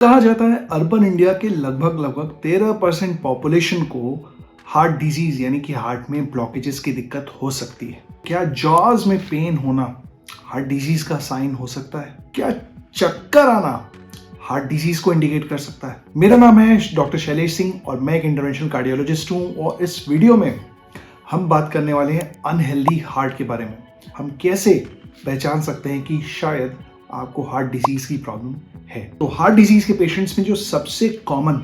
कहा जाता है अर्बन इंडिया के लगभग 13% पॉपुलेशन को हार्ट डिजीज यानी कि हार्ट में ब्लॉकेजेस की दिक्कत हो सकती है। क्या जॉज में पेन होना हार्ट डिजीज का साइन हो सकता है? क्या चक्कर आना हार्ट डिजीज को इंडिकेट कर सकता है? मेरा नाम है डॉक्टर शैलेश सिंह और मैं एक इंटरवेंशनल कार्डियोलॉजिस्ट हूं और इस वीडियो में हम बात करने वाले हैं अनहेल्दी हार्ट के बारे में। हम कैसे पहचान सकते हैं कि शायद आपको हार्ट डिजीज की प्रॉब्लम है। तो हार्ट डिजीज के पेशेंट्स में जो सबसे कॉमन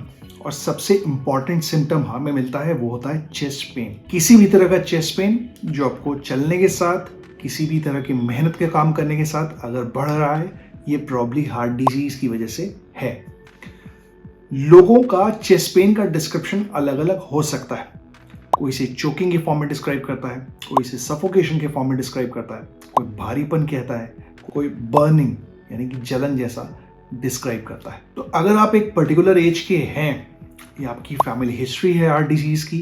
और सबसे इंपॉर्टेंट सिम्टम हमें मिलता है वो होता है चेस्ट पेन। किसी भी तरह का चेस्ट पेन जो आपको चलने के साथ, किसी भी तरह की मेहनत के काम करने के साथ अगर बढ़ रहा है, ये प्रॉब्ली हार्ट डिजीज की वजह से है। लोगों का चेस्ट पेन का डिस्क्रिप्शन अलग अलग हो सकता है। कोई इसे चोकिंग के फॉर्म में डिस्क्राइब करता है, कोई इसे सफोकेशन के फॉर्म में डिस्क्राइब करता है, कोई भारीपन कहता है, कोई बर्निंग यानी कि जलन जैसा डिस्क्राइब करता है। तो अगर आप एक पर्टिकुलर एज के हैं, या आपकी फैमिली हिस्ट्री है हार्ट डिजीज की,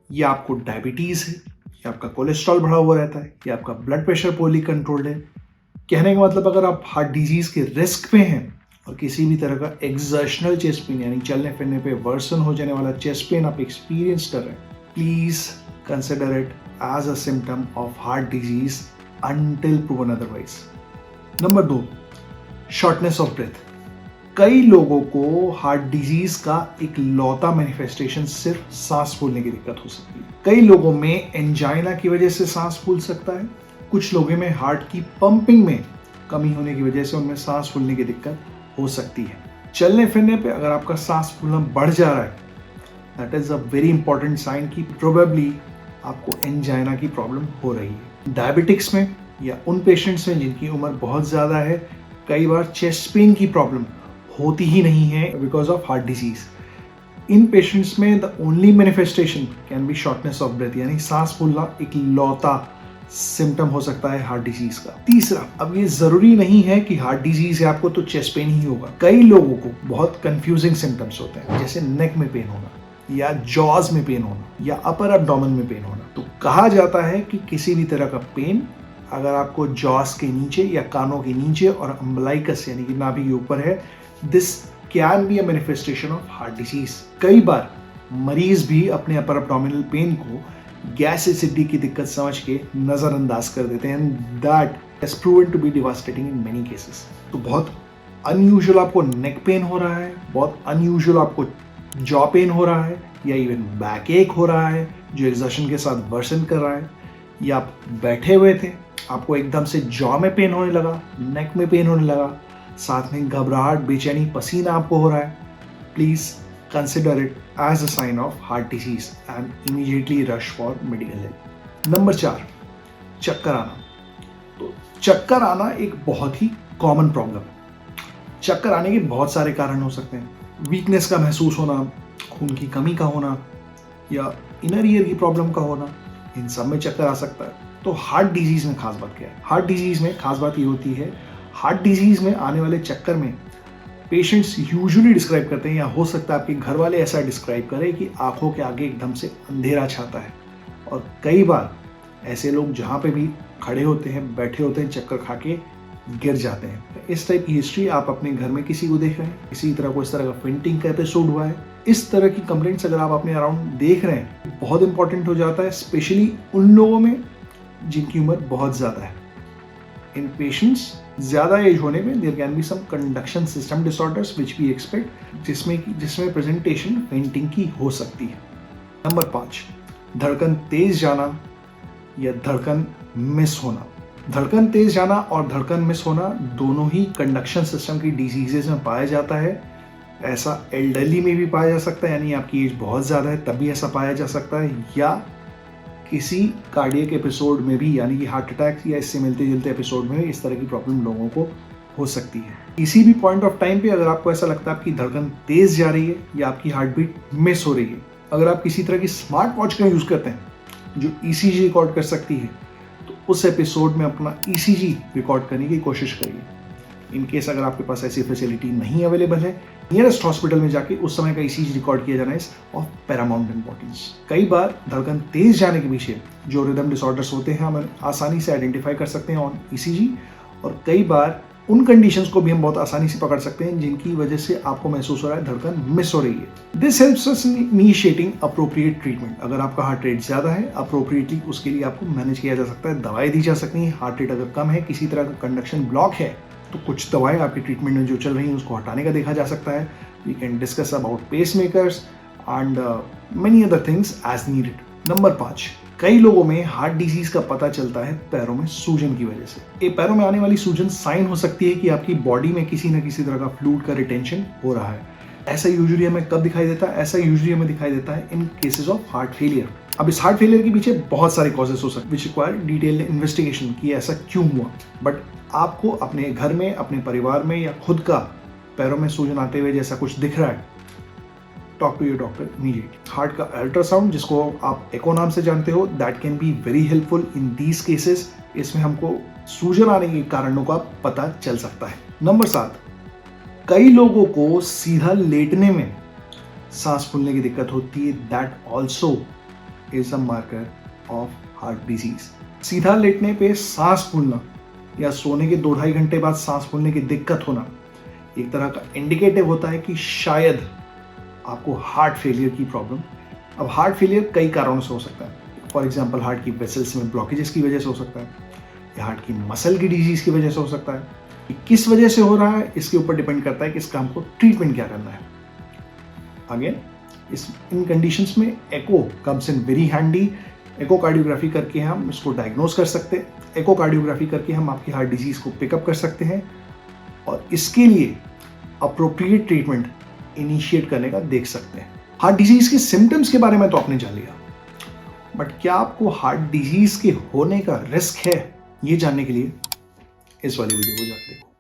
या आपको डायबिटीज है, या आपका कोलेस्ट्रॉल बढ़ा हुआ रहता है, या आपका ब्लड प्रेशर पोरली कंट्रोल्ड है, कहने का मतलब अगर आप हार्ट डिजीज के रिस्क पे हैं और किसी भी तरह का एक्सर्शनल चेस्ट पेन यानी चलने फिरने पे वर्सन हो जाने वाला चेस्ट पेन आप एक्सपीरियंस कर रहे हैं, please consider it as a symptom of heart disease until proven otherwise। Number 2, shortness of breath. कई लोगों को हार्ट डिजीज का एक लौता मैनिफेस्टेशन सिर्फ सांस फूलने की दिक्कत हो सकती है। कई लोगों में एंजाइना की वजह से सांस फूल सकता है। कुछ लोगों में हार्ट की पंपिंग में कमी होने की वजह से उनमें सांस फूलने की दिक्कत हो सकती है। चलने फिरने पे अगर आपका सांस फूलना बढ़ जा रहा है, that is a very important sign कि प्रोबेबली आपको एंजाइना की प्रॉब्लम हो रही है। डायबिटिक्स में या उन पेशेंट्स में जिनकी उम्र बहुत ज़्यादा है, कई बार चेस्ट पेन की प्रॉब्लम होती ही नहीं है बिकॉज ऑफ हार्ट डिजीज। इन पेशेंट्स में the only manifestation can be shortness of breath यानी सांस फूलना एक लौता सिम्टम हो सकता है हार्ट डिजीज का। तीसरा, अब ये जरूरी नहीं है कि हार्ट डिजीज है आपको तो चेस्ट पेन ही होगा। कई लोगों को बहुत कंफ्यूजिंग सिम्टम्स होते हैं, जैसे नेक में पेन होना, या जॉज में पेन होना, या अपर एब्डोमेन में पेन होना। तो कहा जाता है कि किसी भी तरह का पेन अगर आपको जॉज के नीचे या कानों के नीचे और अम्बलाइकस यानी कि नाभि के ऊपर है, this can be a manifestation of heart disease. कई बार मरीज भी अपने अपर एब्डोमिनल पेन को गैस एसिडिटी की दिक्कत समझ के नजरअंदाज कर देते हैं, that has proven to be devastating in many cases. तो बहुत अनयूजुअल आपको नेक पेन हो रहा है, बहुत अनयूजुअल आपको जॉ पेन हो रहा है, या इवन बैक एक हो रहा है जो एक्सर्शन के साथ वर्सन कर रहा है, या आप बैठे हुए थे, आपको एकदम से जॉ में पेन होने लगा, नेक में पेन होने लगा, साथ में घबराहट, बेचैनी, पसीना आपको हो रहा है, please consider it as a sign of heart disease and immediately rush for medical help. Number 4, चक्कर आना। तो चक्कर आना एक बहुत ही कॉमन प्रॉब्लम है। चक्कर आने के बहुत सारे कारण हो सकते हैं। वीकनेस का महसूस होना, खून की कमी का होना, या इनर ईयर की प्रॉब्लम का होना, इन सब में चक्कर आ सकता है। तो हार्ट डिजीज में खास बात क्या है? हार्ट डिजीज में खास बात ये होती है, हार्ट डिजीज में आने वाले चक्कर में पेशेंट्स यूजुअली डिस्क्राइब करते हैं, या हो सकता है आपके घर वाले ऐसा डिस्क्राइब करें कि आंखों के आगे एकदम से अंधेरा छाता है। और कई बार ऐसे लोग जहाँ पे भी खड़े होते हैं, बैठे होते हैं, चक्कर खा के गिर जाते हैं। इस टाइप की हिस्ट्री आप अपने घर में किसी को देख रहे हैं, किसी तरह को इस तरह का फेंटिंग का एपिसोड हुआ है, इस तरह की कंप्लेंट्स अगर आप अपने अराउंड देख रहे हैं, बहुत इंपॉर्टेंट हो जाता है, स्पेशली उन लोगों में जिनकी उम्र बहुत ज्यादा है। इन पेशेंट्स ज्यादा एज होने में there can be some conduction system disorders which we expect, जिसमें प्रेजेंटेशन फेंटिंग की हो सकती है। नंबर 5, धड़कन तेज जाना या धड़कन मिस होना। धड़कन तेज जाना और धड़कन मिस होना दोनों ही कंडक्शन सिस्टम की डिजीजेस में पाया जाता है। ऐसा एल्डरली में भी पाया जा सकता है, यानी आपकी एज बहुत ज़्यादा है तब भी ऐसा पाया जा सकता है, या किसी कार्डियक एपिसोड में भी, यानी कि हार्ट अटैक या इससे मिलते जुलते एपिसोड में इस तरह की प्रॉब्लम लोगों को हो सकती है। किसी भी पॉइंट ऑफ टाइम पे अगर आपको ऐसा लगता है आपकी धड़कन तेज जा रही है या आपकी हार्ट बीट मिस हो रही है, अगर आप किसी तरह की स्मार्ट वॉच का यूज़ करते हैं जो ECG रिकॉर्ड कर सकती है, तो उस एपिसोड में अपना ECG रिकॉर्ड करने की कोशिश करिए। इन केस अगर आपके पास ऐसी फैसिलिटी नहीं अवेलेबल है, नियरेस्ट हॉस्पिटल में जाके उस समय का ECG रिकॉर्ड किया जाना इज ऑफ पैरामाउंट इंपॉर्टेंस। कई बार धड़कन तेज जाने के पीछे जो रिदम डिसऑर्डर्स होते हैं हम आसानी से आइडेंटिफाई कर सकते हैं ऑन ECG, और कई बार उन कंडीशंस को भी हम बहुत आसानी से पकड़ सकते हैं जिनकी वजह से आपको महसूस हो रहा है धड़कन मिस हो रही है। This helps us in initiating appropriate treatment. अगर आपका हार्ट रेट ज़्यादा है, अप्रोप्रिएटली उसके लिए आपको मैनेज किया जा सकता है, दवाएं दी जा सकती हैं। हार्ट रेट अगर कम है, किसी तरह का कंडक्शन ब्लॉक है, तो कुछ दवाएं आपके ट्रीटमेंट में जो चल रही हैं उसको हटाने का देखा जा सकता है। We can discuss about pacemakers and many other things as needed. Number 5, कई लोगों में हार्ट डिजीज का पता चलता है पैरों में सूजन की वजह से। ये पैरों में आने वाली सूजन साइन हो सकती है कि आपकी बॉडी में किसी न किसी तरह का फ्लूइड का रिटेंशन हो रहा है। ऐसा यूजुअली हमें कब दिखाई देता है? ऐसा यूजुअली हमें दिखाई देता है इन केसेस ऑफ हार्ट फेलियर। अब इस हार्ट फेलियर के पीछे बहुत सारे कॉजेस हो सकते हैं विच रिक्वायर डिटेल इन्वेस्टिगेशन कि ऐसा क्यों हुआ। बट आपको अपने घर में, अपने परिवार में या खुद का पैरों में सूजन आते हुए जैसा कुछ दिख रहा है, talk to your doctor immediately. Heart का अल्ट्रासाउंड, जिसको आप एको नाम से जानते हो, that can be very helpful in these cases. इसमें हमको सूजन आने के कारणों का पता चल सकता है। नंबर 7, कई लोगों को सीधा लेटने में सांस फूलने की दिक्कत होती है। That also is a marker of heart disease. सीधा लेटने पे सांस फूलना या सोने के 2-2.5 घंटे बाद सांस फूलने की दिक्कत होना एक तरह का इंडिकेटिव होता है कि शायद आपको हार्ट फेलियर की प्रॉब्लम। अब हार्ट फेलियर कई कारणों से हो सकता है। फॉर एग्जांपल हार्ट की वेसल्स में ब्लॉकेजेस की वजह से हो सकता है, या हार्ट की मसल की डिजीज की वजह से हो सकता है। कि किस वजह से हो रहा है इसके ऊपर डिपेंड करता है कि इसका हमको ट्रीटमेंट क्या करना है। अगेन इन कंडीशंस में echo comes in very handy. Echocardiography करके हम इसको डायग्नोज कर सकते हैं। एकोकार्डियोग्राफी करके हम आपकी हार्ट डिजीज को पिकअप कर सकते हैं और इसके लिए अप्रोप्रिएट ट्रीटमेंट इनिशिएट करने का देख सकते हैं। हार्ट डिजीज के सिम्टम्स के बारे में तो आपने जान लिया, बट क्या आपको हार्ट डिजीज के होने का रिस्क है, ये जानने के लिए इस वाली वीडियो को जाकर देखो।